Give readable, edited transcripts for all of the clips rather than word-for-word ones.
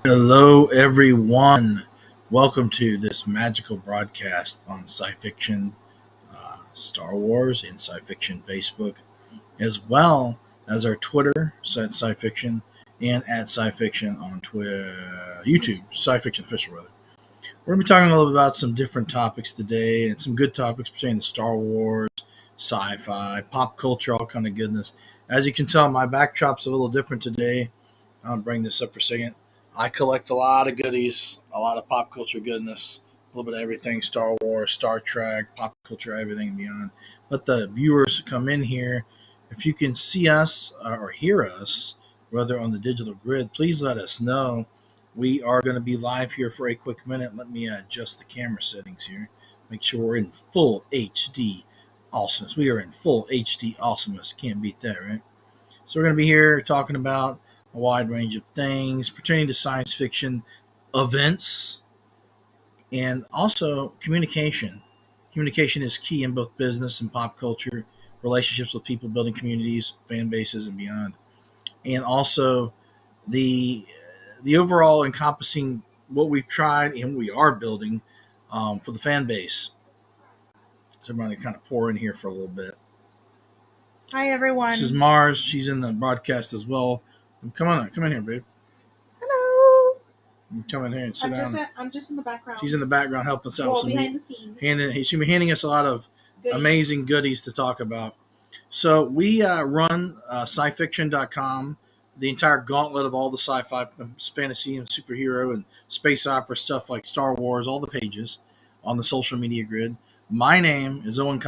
Hello, everyone. Welcome to this magical broadcast on sci fiction, Star Wars, and sci fiction Facebook, as well as our Twitter, sci fiction, and at sci fiction on Twitter, YouTube, sci fiction official, rather. We're going to be talking a little bit about some different topics today and some good topics pertaining to Star Wars, sci fi, pop culture, all kind of goodness. As you can tell, my backdrop's a little different today. I'll bring this up for a second. I collect a lot of goodies, a lot of pop culture goodness, a little bit of everything Star Wars, Star Trek, pop culture, everything and beyond. Let the viewers come in here. If you can see us or hear us, whether on the digital grid, please let us know. We are going to be live here for a quick minute. Let me adjust the camera settings here. Make sure we're in full HD awesomeness. We are in full HD awesomeness. Can't beat that, right? So we're going to be here talking about a wide range of things pertaining to science fiction events and also communication. Communication is key in both business and pop culture, relationships with people, building communities, fan bases, and beyond. And also the the overall encompassing what we've tried and what we are building for the fan base. So everybody kind of pour in here for a little bit. Hi, everyone. This is Mars. She's in the broadcast as well. Come on, come in here, babe. Hello. Come in here and sit down. I'm just in the background. She's in the background helping us out. Well, behind the scenes. She'll be handing us a lot of amazing goodies to talk about. So we run scifiction.com, the entire gauntlet of all the sci-fi, fantasy, and superhero and space opera stuff like Star Wars, all the pages on the social media grid. My name is Owen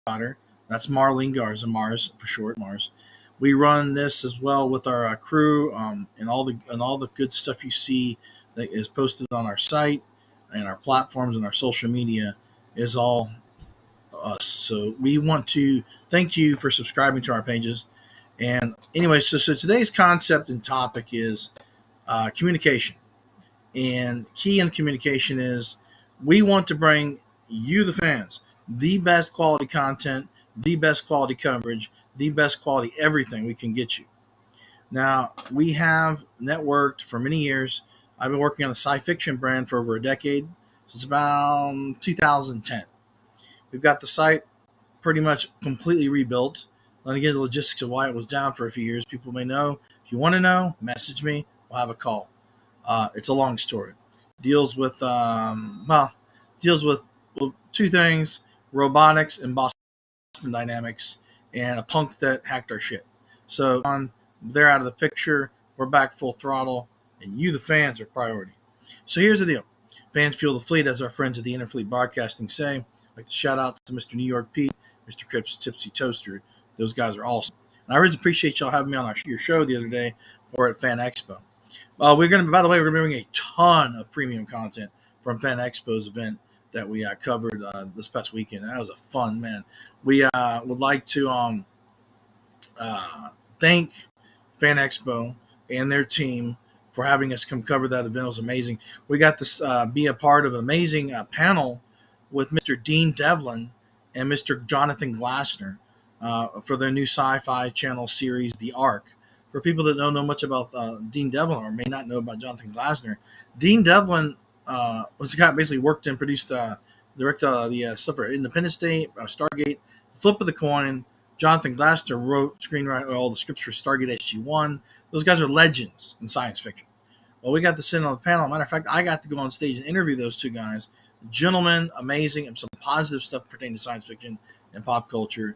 Cotter. That's Marlene Garza, Mars for short, Mars. We run this as well with our crew and all the good stuff you see that is posted on our site and our platforms and our social media is all us. So we want to thank you for subscribing to our pages. And anyway, so today's concept and topic is communication. And key in communication is we want to bring you, the fans, the best quality content, the best quality coverage, the best quality everything we can get you. Now, we have networked for many years. I've been working on the sci fiction brand for over a decade, since about 2010. We've got the site pretty much completely rebuilt. Let me get the logistics of why it was down for a few years. People may know. If you want to know, message me. We'll have a call. It's a long story. Deals with well, two things: robotics and Boston Dynamics, and a punk that hacked our shit. So they're out of the picture. We're back full throttle, and you, the fans, are priority. So here's the deal: fans fuel the fleet, as our friends at the Interfleet Broadcasting say. I'd like to shout out to Mr. New York Pete, Mr. Cripps Tipsy Toaster. Those guys are awesome. And I really appreciate y'all having me on your show the other day or at Fan Expo. By the way, we're going to bring a ton of premium content from Fan Expo's event that we covered this past weekend. That was a fun, man. We would like to thank Fan Expo and their team for having us come cover that event. It was amazing. We got to be a part of an amazing panel with Mr. Dean Devlin and Mr. Jonathan Glassner for their new sci-fi channel series, The Ark. For people that don't know much about Dean Devlin or may not know about Jonathan Glassner, Dean Devlin was the guy that basically worked and produced, directed the stuff for Independence Day, Stargate, Flip of the Coin. Jonathan Glassner wrote, screenwrite all the scripts for Stargate SG-1. Those guys are legends in science fiction. Well, we got to sit on the panel. Matter of fact, I got to go on stage and interview those two guys. Gentlemen, amazing, and some positive stuff pertaining to science fiction and pop culture.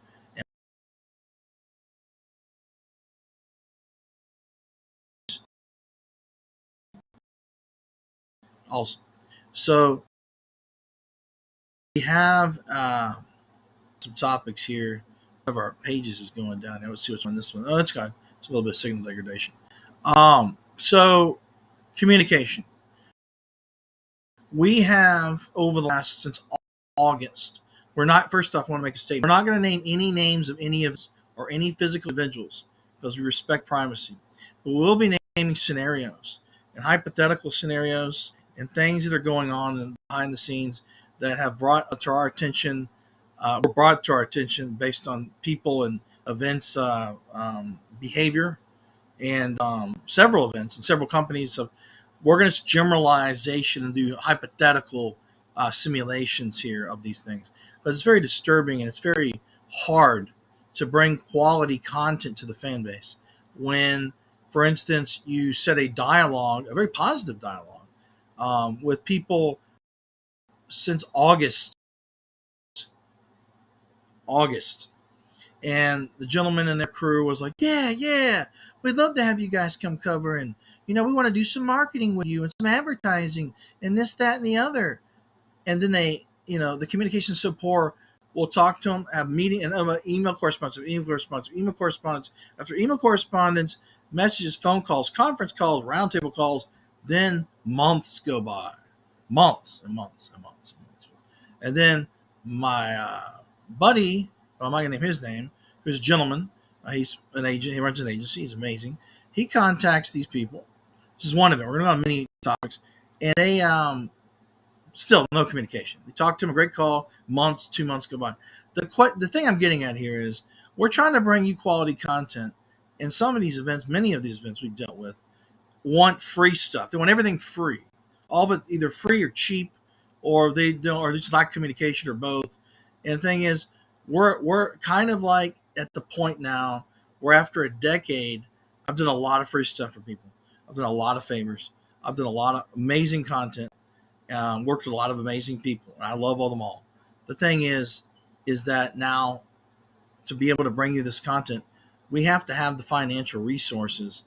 Also, so we have some topics here. One of our pages is going down. Let's see what's on this one. Oh, it's got it's a little bit of signal degradation. So communication. We have over the last since August. We're not. First off, I want to make a statement. We're not going to name any names of any of us or any physical individuals because we respect privacy. But we'll be naming scenarios and hypothetical scenarios and things that are going on behind the scenes that have brought to our attention, were brought to our attention based on people and events, behavior, and several events and several companies have we're going to generalization and do hypothetical simulations here of these things. But it's very disturbing and it's very hard to bring quality content to the fan base when, for instance, you set a dialogue, a very positive dialogue, with people since August, and the gentleman in their crew was like, yeah, we'd love to have you guys come cover, and we want to do some marketing with you and some advertising and this, that, and the other. And then they, the communication is so poor. We'll talk to them, have meeting, and email correspondence, after email correspondence, messages, phone calls, conference calls, roundtable calls. Then months go by, months and months and months and months. And then my buddy, I'm not going to name his name, who's a gentleman. He's an agent. He runs an agency. He's amazing. He contacts these people. This is one of them. We're going to go on many topics. And they still no communication. We talked to him, a great call, 2 months go by. The thing I'm getting at here is we're trying to bring you quality content. And some of these events, many of these events we've dealt with, want free stuff. They want everything free. All of it either free or cheap, or they don't, or they just lack communication, or both. And the thing is, we're kind of like at the point now where after a decade, I've done a lot of free stuff for people. I've done a lot of favors. I've done a lot of amazing content. Worked with a lot of amazing people. I love all them all. The thing is that now to be able to bring you this content, we have to have the financial resources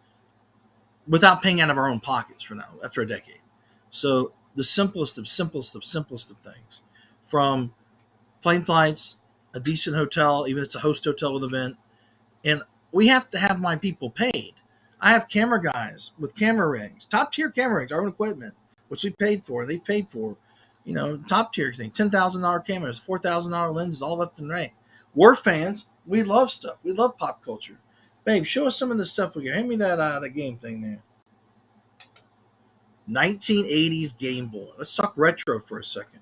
without paying out of our own pockets for now after a decade. So the simplest of things, from plane flights, a decent hotel, even if it's a host hotel with an event, and we have to have my people paid. I have camera guys with camera rigs, top tier camera rigs, our own equipment, which we paid for. They paid for, top tier thing, $10,000 cameras, $4,000 lenses, all left and right. We're fans. We love stuff. We love pop culture. Babe, show us some of the stuff we got. Hand me that game thing there. 1980s Game Boy. Let's talk retro for a second.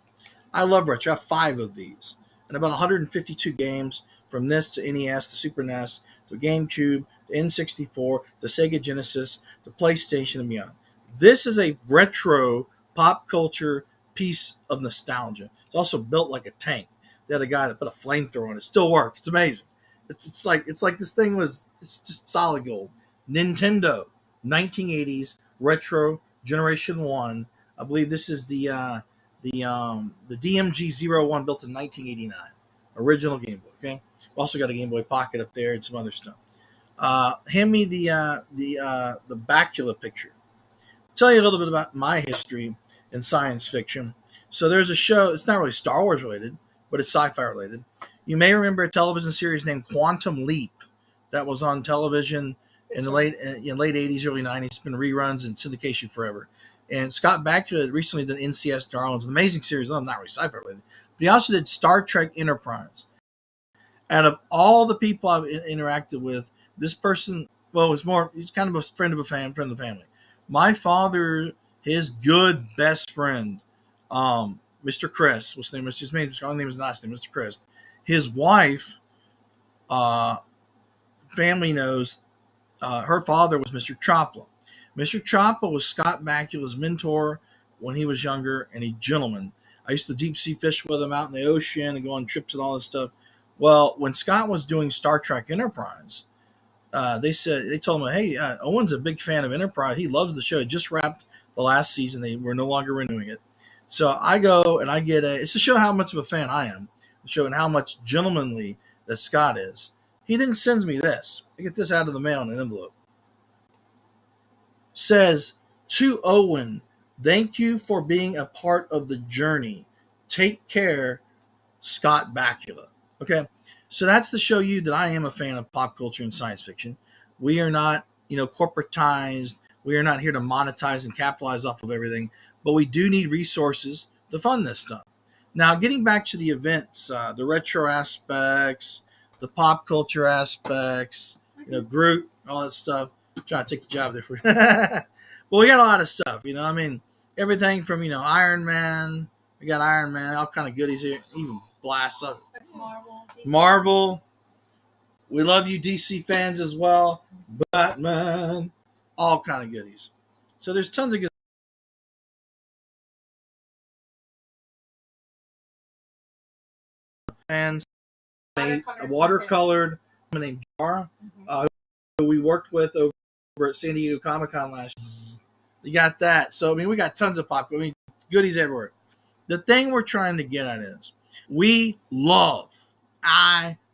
I love retro. I have 5 of these, and about 152 games from NES to NES to Super NES to GameCube to N64 to Sega Genesis to PlayStation and beyond. This is a retro pop culture piece of nostalgia. It's also built like a tank. They had a guy that put a flamethrower on it. It still works. It's amazing. It's like this thing was, it's just solid gold. Nintendo, 1980s retro generation 1. I believe this is the DMG-01 built in 1989. Original Game Boy. Okay. We also got a Game Boy Pocket up there and some other stuff. Hand me the Bacula picture. Tell you a little bit about my history in science fiction. So there's a show, it's not really Star Wars related, but it's sci-fi related. You may remember a television series named Quantum Leap that was on television in the late 80s, early 90s. It's been reruns and syndication forever. And Scott Bakula recently did NCS Darwin's, an amazing series. I'm not really sci-fi related, but he also did Star Trek Enterprise. Out of all the people I've interacted with, this person, he's kind of a friend of the family. My father, his good best friend, Mr. Chris, his name is last name, Mr. Chris. His wife, family knows, her father was Mr. Chopla. Mr. Chopla was Scott Bakula's mentor when he was younger, and a gentleman. I used to deep sea fish with him out in the ocean and go on trips and all this stuff. Well, when Scott was doing Star Trek Enterprise, they told him, hey, Owen's a big fan of Enterprise. He loves the show. It just wrapped the last season. They were no longer renewing it. So I go and I get it's to show how much of a fan I am, showing how much gentlemanly that Scott is. He then sends me this. I get this out of the mail in an envelope. Says, to Owen, thank you for being a part of the journey. Take care, Scott Bakula. Okay, so that's to show you that I am a fan of pop culture and science fiction. We are not, corporatized. We are not here to monetize and capitalize off of everything, but we do need resources to fund this stuff. Now, getting back to the events, the retro aspects, the pop culture aspects, Groot, all that stuff. I'm trying to take the job there for you. Well, we got a lot of stuff, everything from, Iron Man. We got Iron Man, all kind of goodies here. Even Blast up. That's Marvel. DC. Marvel. We love you, DC fans, as well. Batman. All kind of goodies. So there's tons of good watercolored named Jar, who we worked with over at San Diego Comic-Con last year. You got that. So, I mean, we got tons of pop. I mean, goodies everywhere. The thing we're trying to get at is we love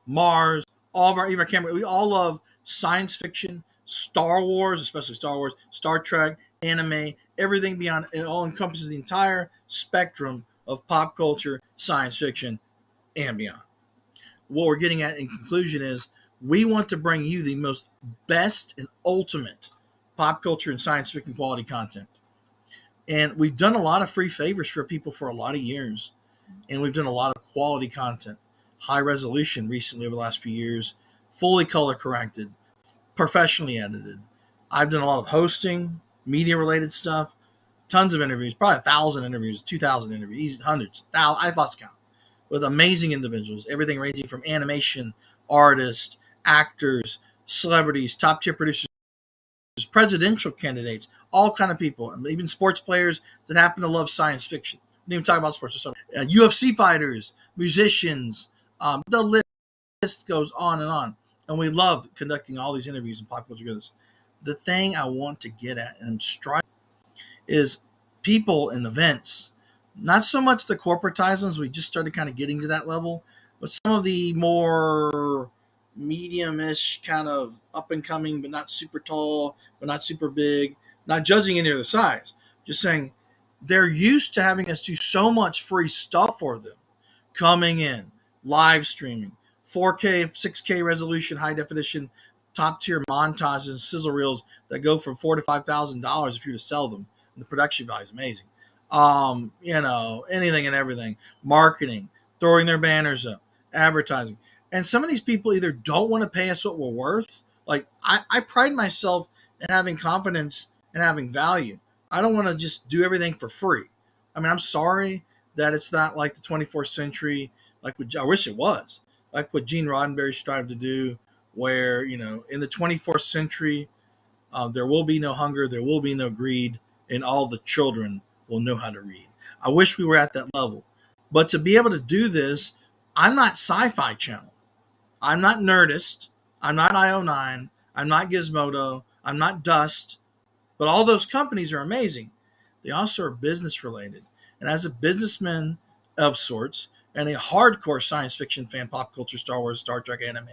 Mars, all of our, even our camera, we all love science fiction, Star Wars, especially Star Wars, Star Trek, anime, everything beyond. It all encompasses the entire spectrum of pop culture, science fiction, and beyond. What we're getting at in conclusion is we want to bring you the most best and ultimate pop culture and science fiction quality content. And we've done a lot of free favors for people for a lot of years. And we've done a lot of quality content, high resolution recently over the last few years, fully color corrected, professionally edited. I've done a lot of hosting, media related stuff, tons of interviews, probably 1,000 interviews, 2,000 interviews, hundreds, thousands, I've lost count, with amazing individuals, everything ranging from animation, artists, actors, celebrities, top tier producers, presidential candidates, all kind of people, even sports players that happen to love science fiction. We didn't even talk about sports. UFC fighters, musicians, the list goes on and on. And we love conducting all these interviews and pop culture goodness. The thing I want to get at and strive is people and events, not so much the corporatized ones. We just started kind of getting to that level, but some of the more medium-ish kind of up and coming, but not super tall, but not super big, not judging any of the size, just saying they're used to having us do so much free stuff for them, coming in, live streaming, 4K, 6K resolution, high definition, top tier montages and sizzle reels that go from $4,000 to $5,000 if you were to sell them. And the production value is amazing. Anything and everything, marketing, throwing their banners up, advertising. And some of these people either don't want to pay us what we're worth. Like I pride myself in having confidence and having value. I don't want to just do everything for free. I mean, I'm sorry that it's not like the 24th century, I wish it was, like what Gene Roddenberry strived to do, where, in the 24th century, there will be no hunger, there will be no greed, and all the children will know how to read. I wish we were at that level. But to be able to do this, I'm not Sci-Fi Channel. I'm not Nerdist. I'm not IO9. I'm not Gizmodo. I'm not Dust. But all those companies are amazing. They also are business related. And as a businessman of sorts and a hardcore science fiction fan, pop culture, Star Wars, Star Trek, anime,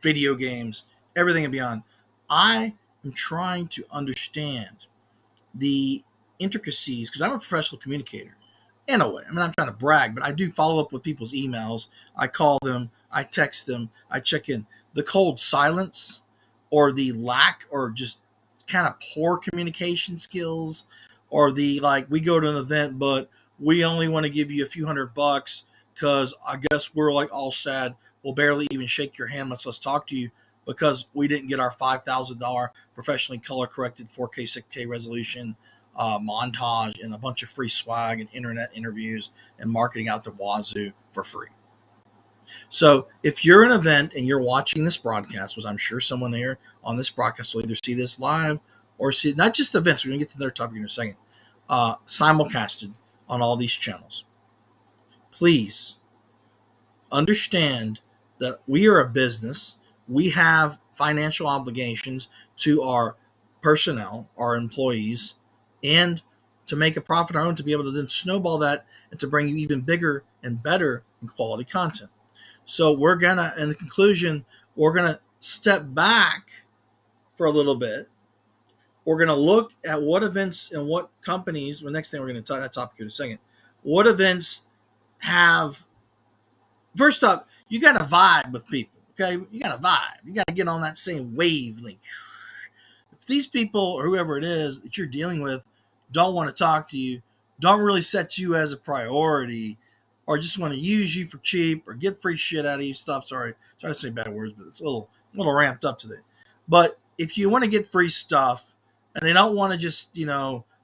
video games, everything and beyond, I am trying to understand the intricacies because I'm a professional communicator. In a way, I mean, I'm trying to brag, but I do follow up with people's emails. I call them, I text them, I check in. The cold silence or the lack or just kind of poor communication skills, or the we go to an event, but we only want to give you a few $100 because I guess we're all sad. We'll barely even shake your hand, much less talk to you because we didn't get our $5,000 professionally color corrected 4K, 6K resolution montage and a bunch of free swag and internet interviews and marketing out the wazoo for free. So if you're an event and you're watching this broadcast, which I'm sure someone there on this broadcast will either see this live or see not just events, we're going to get to their topic in a second, simulcasted on all these channels. Please understand that we are a business. We have financial obligations to our personnel, our employees, and to make a profit on our own, to be able to then snowball that and to bring you even bigger and better and quality content. So we're going to, in the conclusion, we're going to step back for a little bit. We're going to look at what events and what companies, the next thing we're going to talk that topic in a second, what events have, first up, you got to vibe with people, okay? You got to vibe. You got to get on that same wavelength. If these people or whoever it is that you're dealing with don't want to talk to you, don't really set you as a priority, or just want to use you for cheap or get free shit out of you stuff. Sorry to say bad words, but it's a little ramped up today. But if you want to get free stuff and they don't want to just,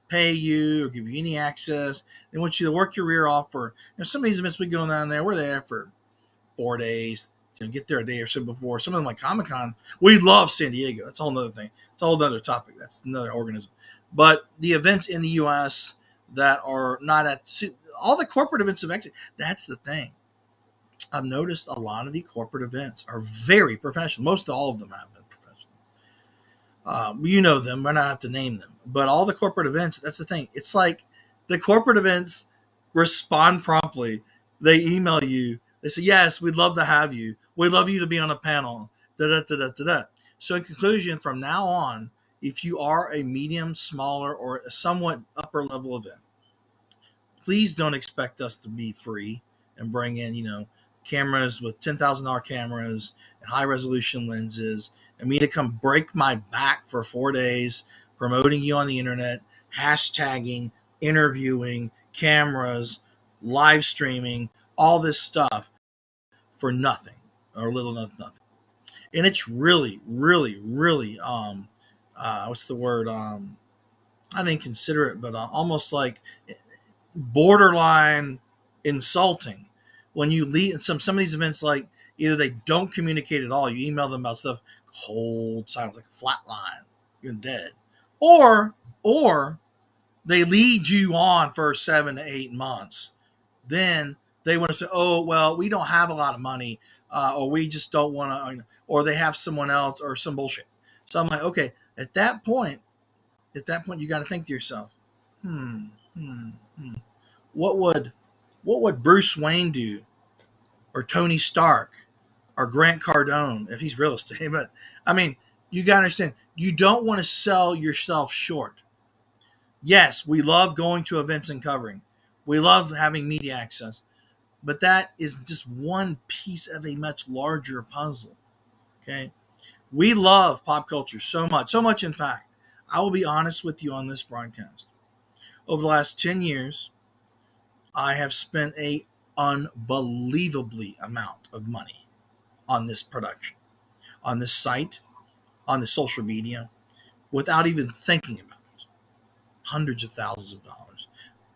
pay you or give you any access, they want you to work your rear off for, some of these events we go down there, we're there for 4 days, get there a day or so before. Some of them like Comic-Con, we love San Diego. That's a whole other thing. It's a whole other topic. That's another organism. But the events in the U.S. that are not at all the corporate events of actually, that's the thing. I've noticed a lot of the corporate events are very professional. Most all of them have been professional. You know them. We're not have to name them, but all the corporate events. That's the thing. It's like the corporate events respond promptly. They email you. They say, "Yes, we'd love to have you. We'd love you to be on a panel." Da da da da da da. So, in conclusion, from now on, if you are a medium, smaller, or a somewhat upper level event, please don't expect us to be free and bring in, cameras with $10,000 cameras and high resolution lenses, and me to come break my back for 4 days promoting you on the internet, hashtagging, interviewing, cameras, live streaming, all this stuff for nothing or little nothing. And it's really, really, really, what's the word? I didn't consider it, but almost like borderline insulting when you lead some of these events. Like either they don't communicate at all, you email them about stuff, cold silence, like a flat line, you're dead, or they lead you on for 7 to 8 months. Then they want to say, "Oh well, we don't have a lot of money, or we just don't want to," or they have someone else or some bullshit. So I'm like, okay, at that point, you got to think to yourself, hmm, hmm, hmm. What would Bruce Wayne do, or Tony Stark, or Grant Cardone if he's real estate? But I mean, you got to understand, you don't want to sell yourself short. Yes, we love going to events and covering. We love having media access, but that is just one piece of a much larger puzzle. Okay, we love pop culture so much. In fact, I will be honest with you on this broadcast. Over the last 10 years, I have spent a unbelievably amount of money on this production, on this site, on the social media, without even thinking about it. Hundreds of thousands of dollars,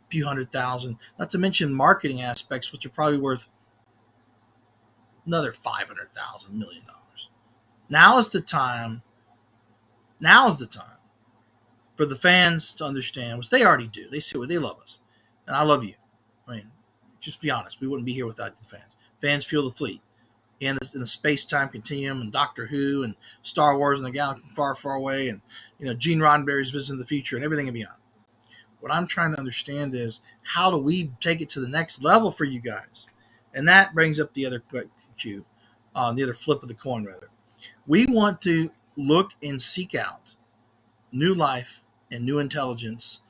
a few $100,000, not to mention marketing aspects, which are probably worth another $500,000 million. Now is the time for the fans to understand, which they already do. They see what they love us, and I love you. I mean, just be honest. We wouldn't be here without the fans. Fans fuel the fleet in the space-time continuum, and Doctor Who, and Star Wars, and the galaxy far, far away, and Gene Roddenberry's Vision of the Future, and everything and beyond. What I'm trying to understand is, how do we take it to the next level for you guys? And that brings up the other cue, the other flip of the coin, rather. We want to look and seek out new life and new intelligence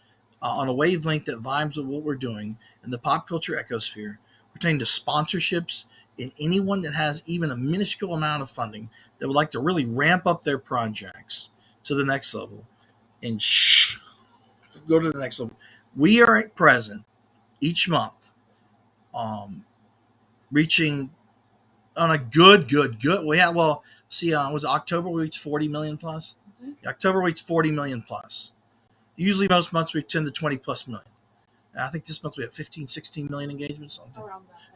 on a wavelength that vibes with what we're doing in the pop culture ecosphere, pertaining to sponsorships and anyone that has even a minuscule amount of funding that would like to really ramp up their projects to the next level and go to the next level. We are at present each month reaching on a good. Well, see, was October we reached 40 million plus? Mm-hmm. October we reached 40 million plus. Usually most months we 10 to 20 plus million. And I think this month we have 15, 16 million engagements.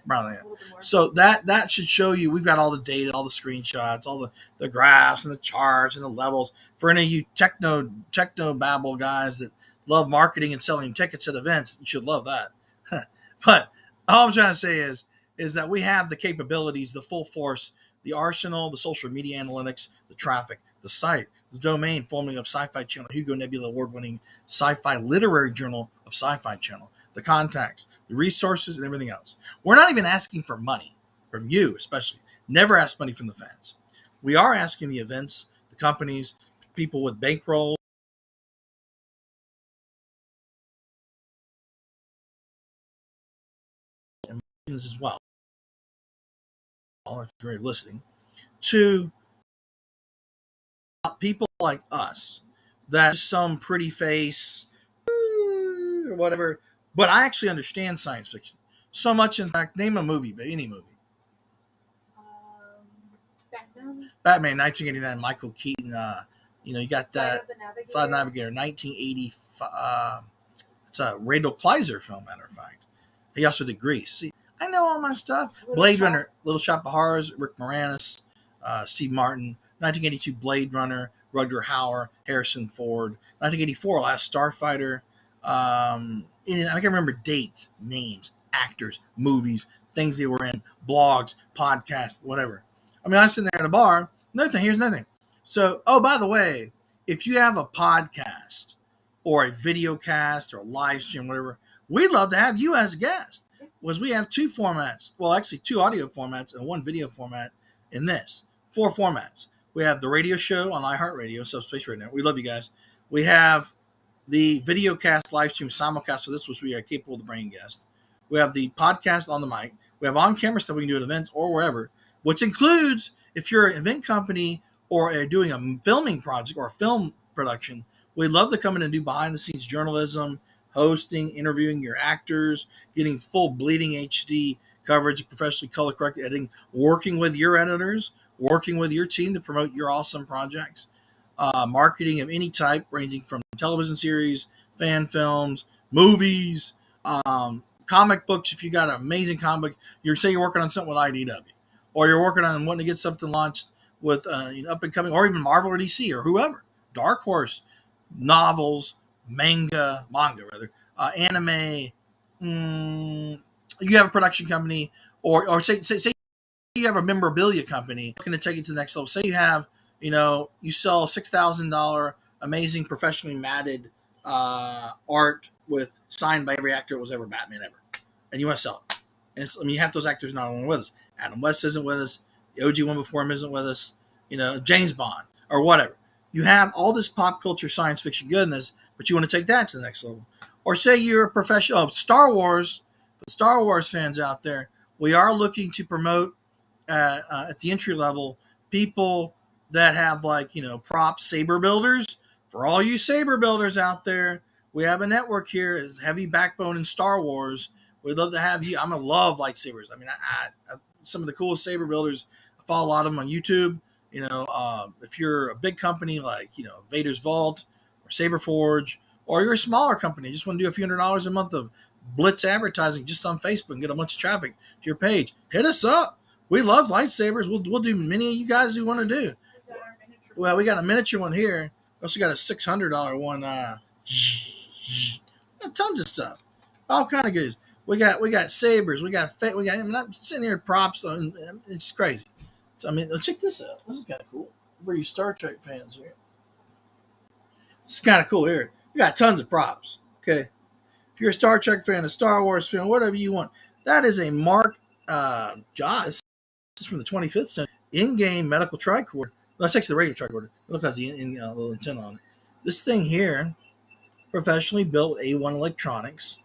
Around that. So that should show you we've got all the data, all the screenshots, all the graphs and the charts and the levels. For any of you techno babble guys that love marketing and selling tickets at events, you should love that. But all I'm trying to say is that we have the capabilities, the full force, the arsenal, the social media analytics, the traffic, the site, the domain forming of Sci-Fi Channel, Hugo Nebula award-winning sci-fi literary journal of Sci-Fi Channel, the contacts, the resources, and everything else. We're not even asking for money from you, especially. Never ask money from the fans. We are asking the events, the companies, people with bankroll, and as well, if you're listening, to people like us that some pretty face or whatever, but I actually understand science fiction so much. In fact, name a movie, but any movie. Batman, 1989, Michael Keaton. You got that Flight of the Navigator, 1985. It's a Randall Kleiser film, matter of fact. He also did Grease. See, I know all my stuff. Blade Runner, Little Shop of Horrors, Rick Moranis, Steve Martin. 1982, Blade Runner, Rutger Hauer, Harrison Ford. 1984, Last Starfighter. I can remember dates, names, actors, movies, things they were in, blogs, podcasts, whatever. I mean, I'm sitting there at a bar. Here's nothing. So, oh, by the way, if you have a podcast or a video cast or a live stream, whatever, we'd love to have you as a guest. Was we have two formats. Well, actually, two audio formats and one video format in this. 4 formats. We have the radio show on iHeartRadio, Subspace Radio. We love you guys. We have the video cast, live stream, simulcast for this, which we are capable to bring guests. We have the podcast on the mic. We have on-camera stuff we can do at events or wherever, which includes if you're an event company or doing a filming project or a film production, we'd love to come in and do behind-the-scenes journalism, hosting, interviewing your actors, getting full bleeding HD coverage, professionally color-corrected editing, working with your editors, working with your team to promote your awesome projects, marketing of any type, ranging from television series, fan films, movies, comic books. If you got an amazing comic book, you're working on something with IDW, or you're working on wanting to get something launched with up and coming, or even Marvel or DC or whoever, Dark Horse, novels, manga rather, anime. You have a production company, or say you have a memorabilia company looking to take it to the next level. Say you have, you sell $6,000 amazing professionally matted art with signed by every actor that was ever Batman ever, and you want to sell it. And half those actors not only with us. Adam West isn't with us. The OG one before him isn't with us. James Bond or whatever. You have all this pop culture science fiction goodness, but you want to take that to the next level. Or say you're a professional of Star Wars. For the Star Wars fans out there, we are looking to promote at the entry level people that have props, saber builders. For all you saber builders out there, we have a network here. It's heavy backbone in Star Wars. We'd love to have you. I'm gonna love lightsabers. I mean, I some of the coolest saber builders. I follow a lot of them on YouTube. If you're a big company like Vader's Vault or Saberforge, or you're a smaller company, just want to do a few $100s a month of blitz advertising just on Facebook and get a bunch of traffic to your page, hit us up. We love lightsabers. We'll do many of you guys who want to do. Well, we got a miniature one here. We also got a $600 one. Got tons of stuff, all kind of goods. We got sabers. I'm not sitting here props. It's crazy. So, check this out. This is kind of cool for you Star Trek fans here. This is kind of cool here. We got tons of props. Okay, if you're a Star Trek fan, a Star Wars fan, whatever you want, that is a Mark. This is from the 25th century. In-game medical tricorder. That's actually the regular tricorder. Look, has the little antenna on it. This thing here, professionally built with A1 Electronics.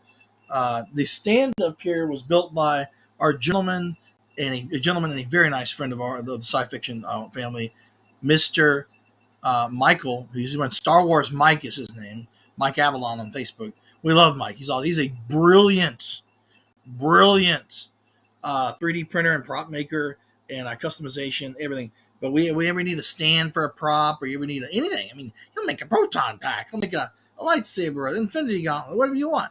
The stand up here was built by our gentleman and a very nice friend of the sci fiction family, Mr. Michael, who's on Star Wars Mike is his name, Mike Avalon on Facebook. We love Mike. He's a brilliant 3D printer and prop maker and customization, everything. But we ever need a stand for a prop, or you ever need anything. He'll make a proton pack. He'll make a lightsaber, an Infinity Gauntlet, whatever you want.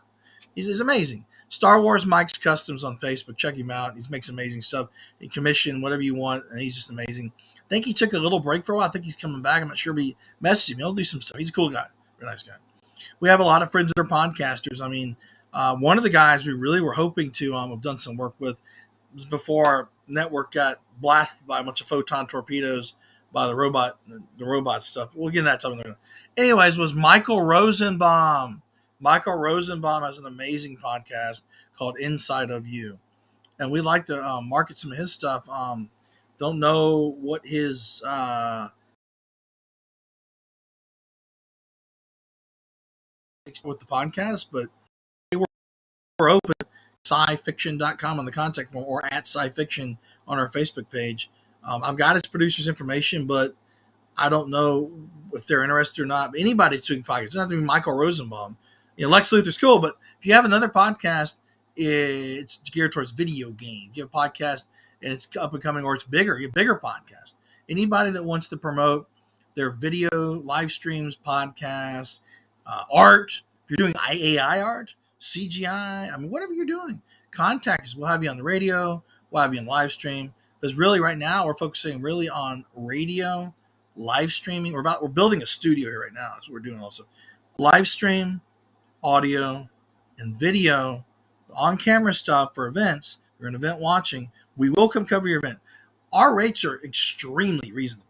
He's amazing. Star Wars Mike's Customs on Facebook. Check him out. He makes amazing stuff. He commissioned whatever you want, and he's just amazing. I think he took a little break for a while. I think he's coming back. I'm not sure, but he messaged me. He'll do some stuff. He's a cool guy. Very nice guy. We have a lot of friends that are podcasters. One of the guys we really were hoping to have done some work with was before our network got blasted by a bunch of photon torpedoes by the robot stuff. We'll get into that time. Anyways, was Michael Rosenbaum. Michael Rosenbaum has an amazing podcast called Inside of You, and we'd like to market some of his stuff. Don't know what his with the podcast, but we're open. Scifiction.com on the contact form, or at scifiction on our Facebook page. I've got his producer's information, but I don't know if they're interested or not. But anybody's doing podcasts. It doesn't have to be Michael Rosenbaum. Lex Luthor's cool, but if you have another podcast, it's geared towards video games. You have a podcast and it's up and coming, or it's bigger, a bigger podcast. Anybody that wants to promote their video, live streams, podcasts, art, if you're doing AI art, CGI, whatever you're doing, contact us. We'll have you on the radio. We'll have you on live stream. Because really right now we're focusing really on radio, live streaming. We're building a studio here right now. That's what we're doing also. Live stream, audio, and video, on-camera stuff for events, you're an event watching, we will come cover your event. Our rates are extremely reasonable.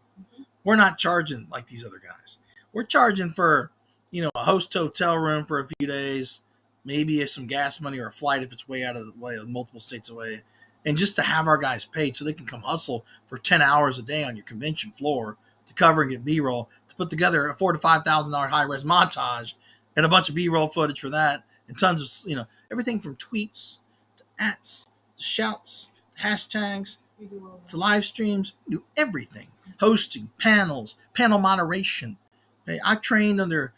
We're not charging like these other guys. We're charging for, a host hotel room for a few days, maybe some gas money or a flight if it's way out of the way, multiple states away, and just to have our guys paid so they can come hustle for 10 hours a day on your convention floor to cover and get B-roll, to put together a $4,000 to $5,000 high-res montage and a bunch of B-roll footage for that, and tons of, everything from tweets to ats to shouts, hashtags, to live streams. We do everything. Hosting, panels, panel moderation. Okay, I trained under,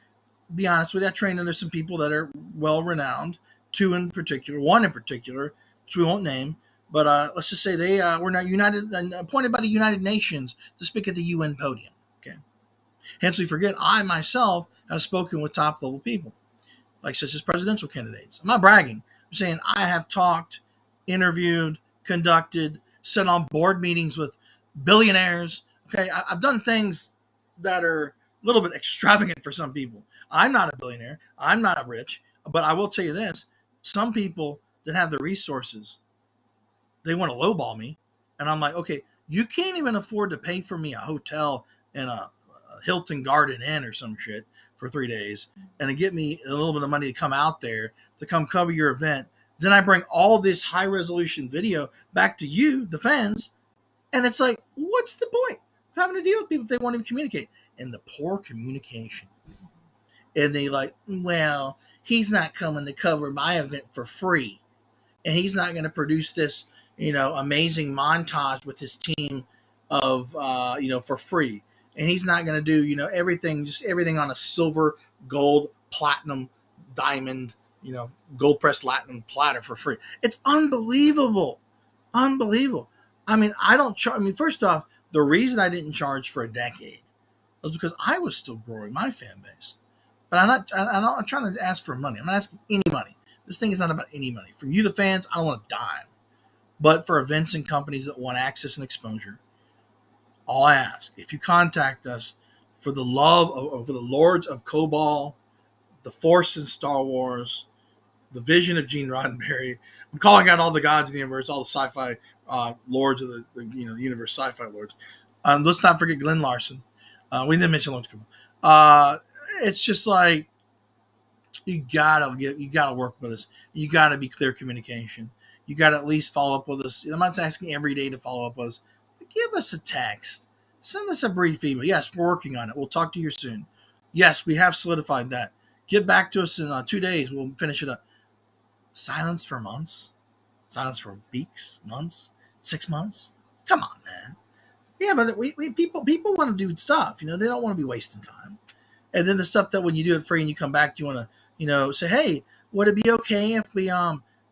be honest with you, I trained under some people that are well-renowned, one in particular, which we won't name, but let's just say they were not appointed by the United Nations to speak at the UN podium. Okay, hence we forget I myself have spoken with top-level people, like such as presidential candidates. I'm not bragging. I'm saying I have talked, interviewed, conducted, sat on board meetings with billionaires. Okay, I've done things that are a little bit extravagant for some people. I'm not a billionaire. I'm not rich. But I will tell you this. Some people that have the resources, they want to lowball me. And I'm like, okay, you can't even afford to pay for me a hotel in a Hilton Garden Inn or some shit for 3 days and to get me a little bit of money to come out there to come cover your event. Then I bring all this high resolution video back to you, the fans. And it's like, what's the point of having to deal with people if they won't even communicate? And the poor communication. And they like, well, he's not coming to cover my event for free. And he's not going to produce this, amazing montage with his team of, for free. And he's not going to do, everything on a silver, gold, platinum, diamond, gold pressed platinum platter for free. It's unbelievable. Unbelievable. I mean, I don't charge. I mean, first off, the reason I didn't charge for a decade was because I was still growing my fan base. But I'm not trying to ask for money. I'm not asking any money. This thing is not about any money. From you, the fans, I don't want a dime. But for events and companies that want access and exposure, all I ask, if you contact us for the love of for the Lords of Kobol, the Force in Star Wars, the vision of Gene Roddenberry, I'm calling out all the gods of the universe, all the sci-fi lords of the universe, sci-fi lords. Let's not forget Glenn Larson. We didn't mention Lords of Kobol. It's just like you gotta work with us. You gotta be clear communication. You gotta at least follow up with us. I'm not asking every day to follow up with us. But give us a text. Send us a brief email. Yes, we're working on it. We'll talk to you soon. Yes, we have solidified that. Get back to us in 2 days. We'll finish it up. Silence for months. Silence for weeks, months, 6 months. Come on, man. Yeah, but people want to do stuff. They don't want to be wasting time. And then the stuff that when you do it free and you come back, you want to, say, hey, would it be okay if we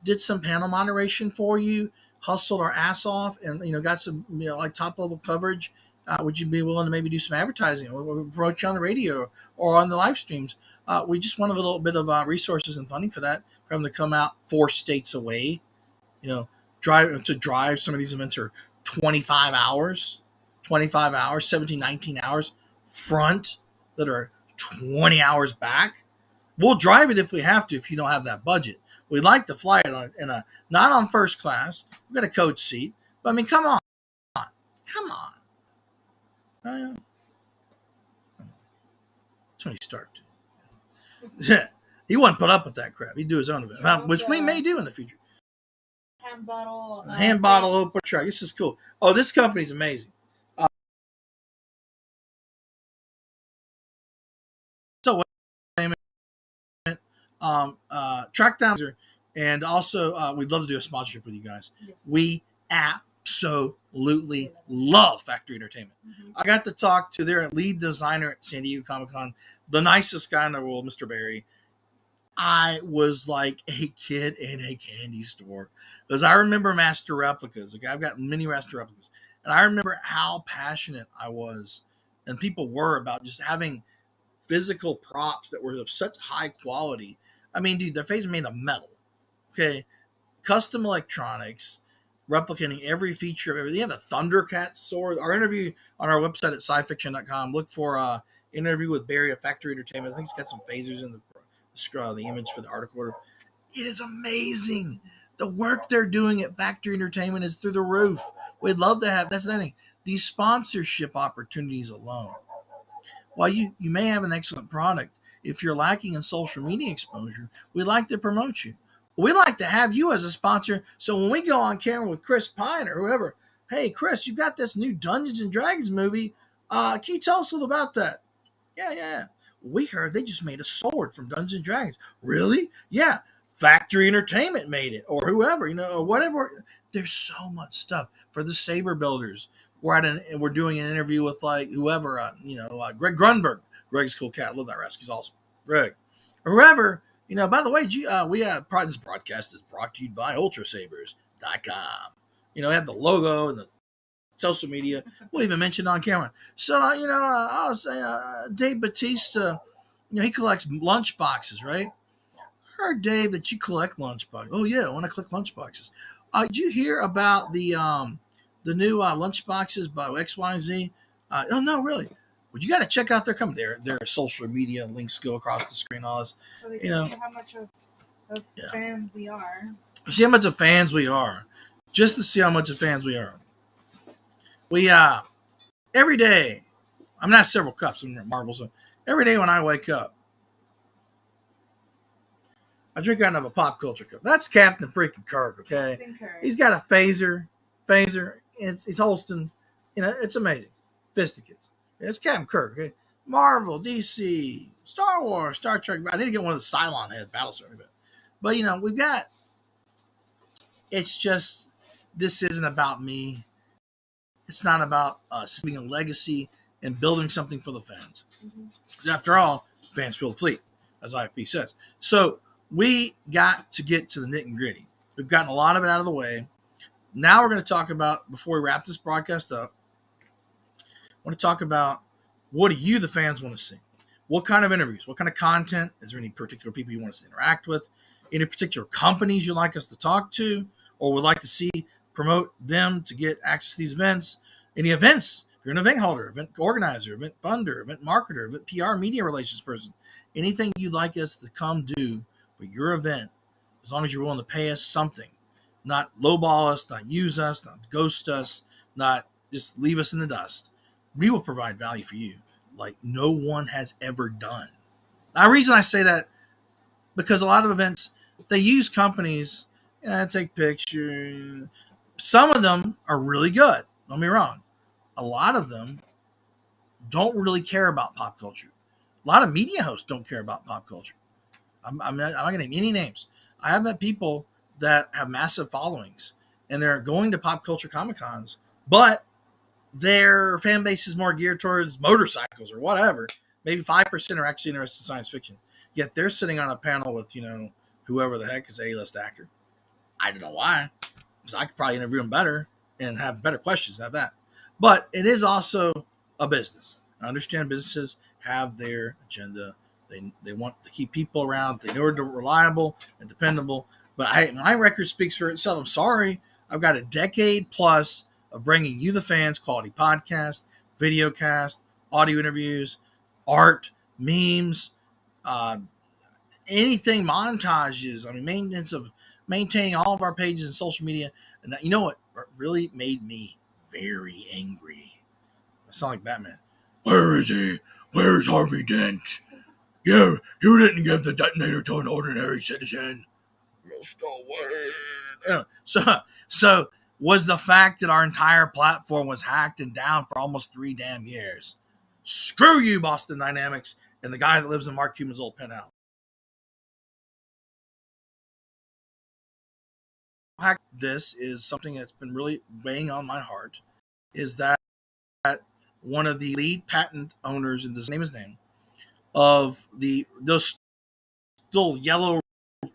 did some panel moderation for you, hustled our ass off, and got some like top level coverage? Would you be willing to maybe do some advertising or approach you on the radio or on the live streams? We just want a little bit of resources and funding for that, for them to come out 4 states away. Drive. Some of these events are 25 hours, 17, 19 hours front that are 20 hours back. We'll drive it if we have to, if you don't have that budget. We'd like to fly it not on first class. We've got a coach seat. But I mean, come on. Tony Stark. He wouldn't put up with that crap. He'd do his own event, which we may do in the future. Hand bottle open truck. This is cool. Oh, this company's amazing. Track down, and also we'd love to do a sponsorship with you guys. Yes. We absolutely love Factory Entertainment. Mm-hmm. I got to talk to their lead designer at San Diego Comic-Con, the nicest guy in the world, Mr. Barry. I was like a kid in a candy store because I remember Master Replicas. Okay, I've got many Master Replicas, and I remember how passionate I was, and people were about just having physical props that were of such high quality. I mean, dude, their face is made of metal. Okay, custom electronics, replicating every feature of everything. They have a Thundercat sword. Our interview on our website at scifiction.com. Look for interview with Barry of Factory Entertainment. I think it's got some phasers in the image for the article. It is amazing. The work they're doing at Factory Entertainment is through the roof. We'd love to have, that's the thing, these sponsorship opportunities alone. While you may have an excellent product, if you're lacking in social media exposure, we'd like to promote you. We like to have you as a sponsor. So when we go on camera with Chris Pine or whoever, hey, Chris, you've got this new Dungeons and Dragons movie. Can you tell us a little about that? Yeah. We heard they just made a sword from Dungeons and Dragons. Really? Yeah. Factory Entertainment made it, or whoever, or whatever. There's so much stuff for the saber builders. We're doing an interview with like whoever, Greg Grunberg. Greg's cool cat. I love that rascal. He's awesome. Greg, or whoever. By the way, probably this broadcast is brought to you by ultrasabers.com. We have the logo and the social media. We'll even mention it on camera. So, I'll say Dave Batista, he collects lunch boxes, right? I heard, Dave, that you collect lunch boxes. Oh, yeah, I want to collect lunch boxes. Did you hear about the new lunch boxes by XYZ? Oh, no, really. Well, you got to check out their company. Their social media links go across the screen. All this, so they can see how much of fans we are. See how much of fans we are. Just to see how much of fans we are. We every day. I'm not several cups of marbles. So every day when I wake up, I drink out of a pop culture cup. That's Captain freaking Kirk. Okay, he's got a phaser. He's Holston. It's amazing. Fisticuffs. It's Captain Kirk. Okay? Marvel, DC, Star Wars, Star Trek. I need to get one of the Cylon head Battlestar. But we've got. It's just this isn't about me. It's not about us being a legacy and building something for the fans. Mm-hmm. After all, fans fuel the fleet, as IFP says. So we got to get to the nit and gritty. We've gotten a lot of it out of the way. Now we're going to talk about, before we wrap this broadcast up, I want to talk about what do you, the fans, want to see? What kind of interviews? What kind of content? Is there any particular people you want us to interact with? Any particular companies you'd like us to talk to or would like to see promote them to get access to these events? Any events? If you're an event holder, event organizer, event funder, event marketer, event PR, media relations person, anything you'd like us to come do for your event, as long as you're willing to pay us something, not lowball us, not use us, not ghost us, not just leave us in the dust. We will provide value for you like no one has ever done. Now, the reason I say that, because a lot of events, they use companies, take pictures. Some of them are really good. Don't be wrong. A lot of them don't really care about pop culture. A lot of media hosts don't care about pop culture. I'm not going to name any names. I have met people that have massive followings and they're going to pop culture Comic-Cons, but their fan base is more geared towards motorcycles or whatever. Maybe 5% are actually interested in science fiction. Yet they're sitting on a panel with, whoever the heck is an A-list actor. I don't know why. Because I could probably interview them better and have better questions than that. But it is also a business. I understand businesses have their agenda. They want to keep people around. They know they're reliable and dependable. But my record speaks for itself. I'm sorry. I've got a decade plus of bringing you, the fans, quality podcast, video cast, audio interviews, art, memes, anything, montages. Maintenance of maintaining all of our pages and social media. And that, what really made me very angry? I sound like Batman. Where is he? Where's Harvey Dent? Yeah, you didn't give the detonator to an ordinary citizen. So was the fact that our entire platform was hacked and down for almost 3 damn years. Screw you, Boston Dynamics, and the guy that lives in Mark Cuban's old penthouse. This is something that's been really weighing on my heart, is that one of the lead patent owners, and this name his name, of those little yellow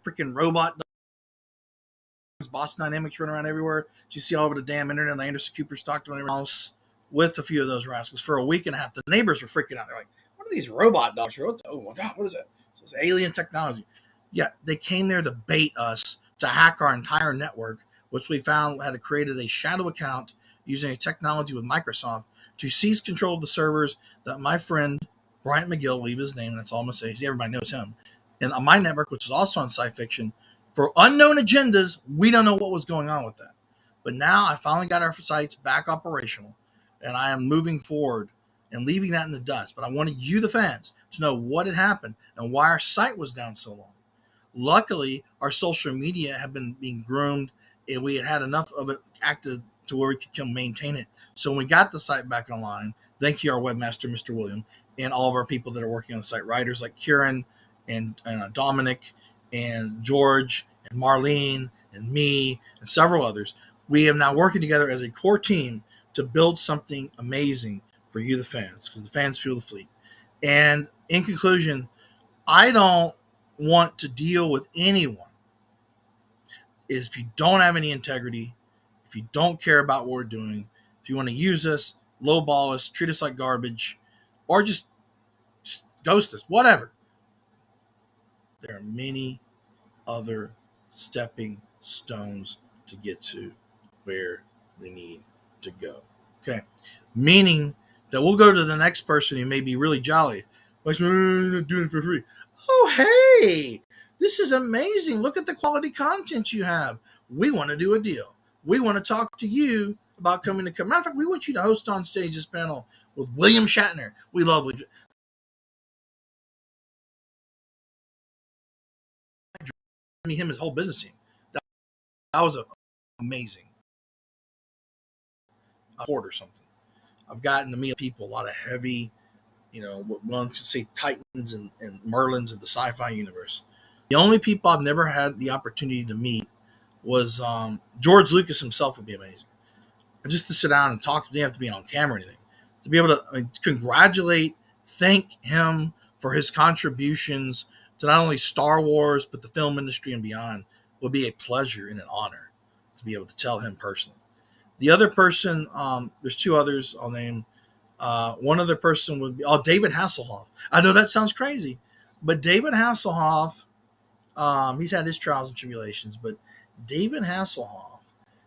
freaking robot dogs, Boston Dynamics running around everywhere. You see all over the damn internet. And Anderson Cooper's talked about everyone else with a few of those rascals for a week and a half. The neighbors were freaking out. They're like, "What are these robot dogs? Oh my God, what is that?" So it's alien technology. Yeah, they came there to bait us, to hack our entire network, which we found had created a shadow account using a technology with Microsoft to seize control of the servers that my friend Bryant McGill, leave his name, that's all I'm going to say. Everybody knows him. And on my network, which is also on Sci Fiction, For unknown agendas, we don't know what was going on with that. But now I finally got our sites back operational, and I am moving forward and leaving that in the dust. But I wanted you, the fans, to know what had happened and why our site was down so long. Luckily, our social media had been being groomed, and we had enough of it active to where we could come maintain it. So when we got the site back online, thank you, our webmaster, Mr. William, and all of our people that are working on the site, writers like Kieran and Dominic and George and Marlene and me and several others. We have now working together as a core team to build something amazing for you, the fans, because the fans fuel the fleet. And in conclusion, I don't want to deal with anyone if you don't have any integrity, if you don't care about what we're doing, if you want to use us, lowball us, treat us like garbage, or just ghost us, whatever. There are many other stepping stones to get to where we need to go. Okay. Meaning that we'll go to the next person who may be really jolly. Like, doing it for free. Oh, hey, this is amazing. Look at the quality content you have. We want to do a deal. We want to talk to you about coming to. Matter of fact, we want you to host on stage this panel with William Shatner. We love William. Him, his whole business team. That was amazing. Or something. I've gotten to meet people, a lot of heavy, one could say titans and Merlins of the sci-fi universe. The only people I've never had the opportunity to meet was George Lucas himself. Would be amazing. Just to sit down and talk to him, you have to be on camera or anything. To be able to congratulate, thank him for his contributions to not only Star Wars, but the film industry and beyond would be a pleasure and an honor to be able to tell him personally. The other person, there's two others I'll name. One other person would be David Hasselhoff. I know that sounds crazy, but David Hasselhoff, he's had his trials and tribulations, but David Hasselhoff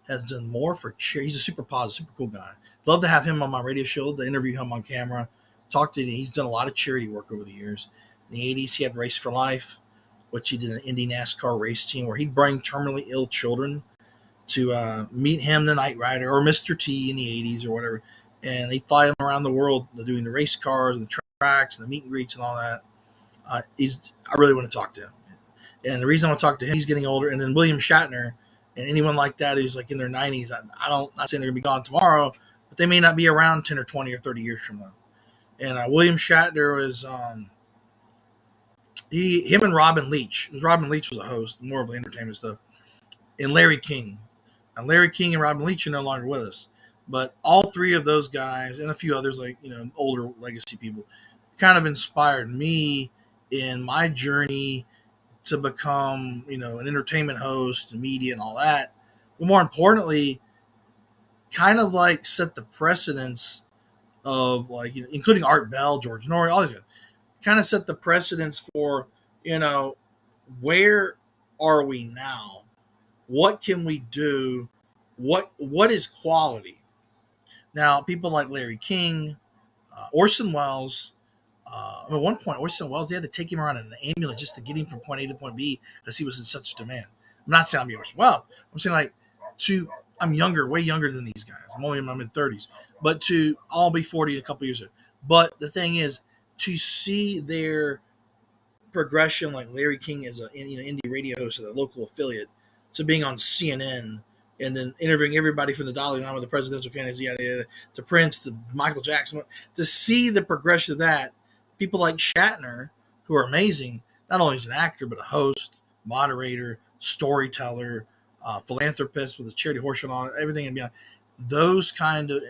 has done more for charity. He's a super positive, super cool guy. Love to have him on my radio show, to interview him on camera, talk to him. He's done a lot of charity work over the years. In the 80s, he had Race for Life, which he did an Indy NASCAR race team where he'd bring terminally ill children to meet him, the Knight Rider, or Mr. T in the 80s or whatever. And they fly him around the world doing the race cars and the tracks and the meet and greets and all that. I really want to talk to him. And the reason I want to talk to him, he's getting older. And then William Shatner and anyone like that who's like in their 90s, not saying they're going to be gone tomorrow, but they may not be around 10 or 20 or 30 years from now. And William Shatner was, him and Robin Leach. Robin Leach was a host, more of the entertainment stuff. And Larry King. Now, Larry King and Robin Leach are no longer with us. But all three of those guys and a few others, like, older legacy people, kind of inspired me in my journey to become, an entertainment host and media and all that. But more importantly, kind of like set the precedence of, like, including Art Bell, George Norrie, all these guys, kind of set the precedence for, where are we now? What can we do? What is quality? Now, people like Larry King, Orson Welles. At one point, Orson Welles, they had to take him around in an ambulance just to get him from point A to point B because he was in such demand. I'm not saying I'm Orson Welles. I'm saying I'm younger, way younger than these guys. I'm only in my mid-30s. But I'll be 40 in a couple years. But the thing is, to see their progression, like Larry King as an indie radio host at a local affiliate, to being on CNN and then interviewing everybody from the Dalai Lama, the presidential candidates, to Prince, to Michael Jackson, to see the progression of that. People like Shatner, who are amazing, not only as an actor, but a host, moderator, storyteller, philanthropist with a charity horse show on everything and beyond. Those kind of,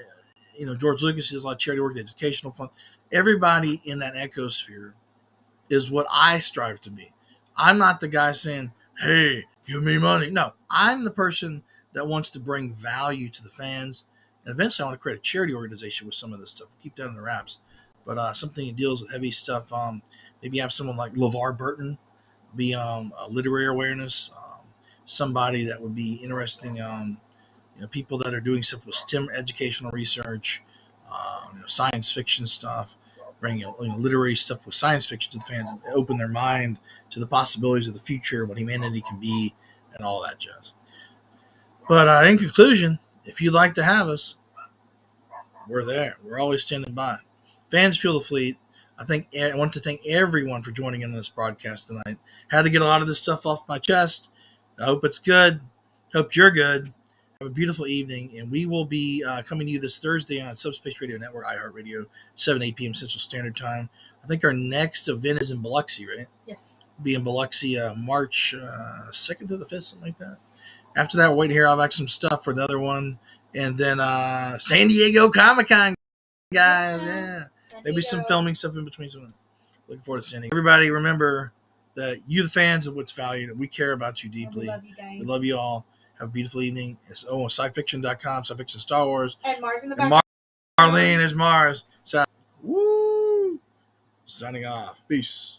George Lucas does a lot of charity work, the educational fund. Everybody in that ecosphere is what I strive to be. I'm not the guy saying, hey, give me money. No, I'm the person that wants to bring value to the fans. And eventually I want to create a charity organization with some of this stuff. Keep that in the wraps. But something that deals with heavy stuff. Maybe have someone like LeVar Burton be literary awareness. Somebody that would be interesting. People that are doing stuff with STEM educational research, science fiction stuff. Bring literary stuff with science fiction to the fans, open their mind to the possibilities of the future, what humanity can be, and all that jazz. But in conclusion, if you'd like to have us, we're there. We're always standing by. Fans Fuel the Fleet. I want to thank everyone for joining in on this broadcast tonight. Had to get a lot of this stuff off my chest. I hope it's good. Hope you're good. Have a beautiful evening, and we will be coming to you this Thursday on Subspace Radio Network, iHeartRadio, 7-8 p.m. Central Standard Time. I think our next event is in Biloxi, right? Yes. Be in Biloxi March 2nd to the 5th, something like that. After that, wait here. I'll have some stuff for another one. And then San Diego Comic-Con, guys. Yeah. Maybe some filming stuff in between. Looking forward to San Diego. Everybody, remember that you, the fans, are what's valued. We care about you deeply. We love you guys. We love you all. Have a beautiful evening. It's scifiction.com, Scifiction Star Wars. And Mars in the And back. Marlene, there's Mars. So, woo! Signing off. Peace.